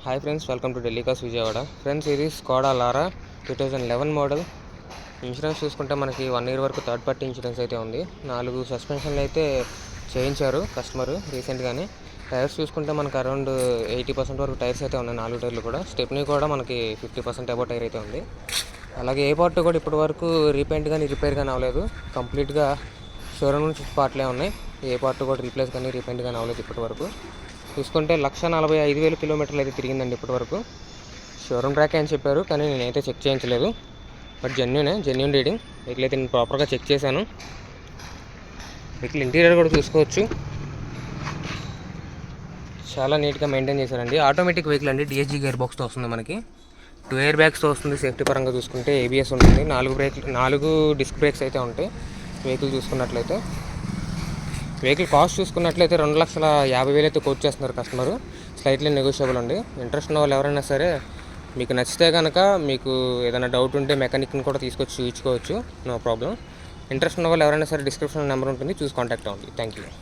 Hi friends, welcome to Delhi cars Vijayawada. Friends, ఇది Skoda లారా 2011 model. Insurance చూసుకుంటే మనకి 1 year వరకు థర్డ్ పార్టీ ఇన్సూరెన్స్ అయితే ఉంది. 4 సస్పెన్షన్లు అయితే చేయించారు కస్టమర్ రీసెంట్గానే. టైర్స్ చూసుకుంటే మనకు అరౌండ్ 80% వరకు టైర్స్ అయితే ఉన్నాయి, 4 టైర్లు కూడా. స్టెప్నీ కూడా మనకి 50% అబౌ టైర్ అయితే ఉంది. అలాగే ఏ పార్ట్ కూడా ఇప్పటి వరకు రీపెయింట్ కానీ రిపేర్ కానీ అవ్వలేదు. కంప్లీట్గా షోరూమ్ నుంచి పార్ట్లే ఉన్నాయి. ఏ పార్ట్ కూడా రీప్లేస్ కానీ రీపెయింట్ కానీ అవ్వలేదు ఇప్పటి వరకు. చూసుకుంటే 1,45,000 కిలోమీటర్లు అయితే తిరిగిందండి ఇప్పటి వరకు. షోరూమ్ ట్రాక్ అని చెప్పారు, కానీ నేనైతే చెక్ చేయించలేదు. But genuine reading. వెహికల్ అయితే నేను ప్రాపర్గా చెక్ చేశాను. వెహికల్ ఇంటీరియర్ కూడా చూసుకోవచ్చు, చాలా నీట్గా మెయింటైన్ చేశారండి. ఆటోమేటిక్ వెహికల్ అండి, డిఎస్జీ గేర్ బాక్స్తో వస్తుంది మనకి. 2 air bagsతో వస్తుంది. సేఫ్టీ పరంగా చూసుకుంటే ఏబిఎస్ ఉంటుంది. 4 డిస్క్ బ్రేక్స్ అయితే ఉంటాయి. వెహికల్ చూసుకున్నట్లయితే వెహికల్ కాస్ట్ చూసుకున్నట్లయితే 2,50,000 అయితే కోట్ చేస్తున్నారు కస్టమర్. స్లైట్లీ నెగోషియబుల్ అండి. ఇంట్రెస్ట్ ఉన్న వాళ్ళు ఎవరైనా సరే, మీకు నచ్చితే కనుక, మీకు ఏదైనా డౌట్ ఉంటే మెకానిక్ని కూడా తీసుకొచ్చి చూపించుకోవచ్చు, నో ప్రాబ్లం. ఇంట్రెస్ట్ ఉన్న వాళ్ళు ఎవరైనా సరే డిస్క్రిప్షన్లో నెంబర్ ఉంటుంది, చూసి కాంటాక్ట్ అవ్వండి. Thank you.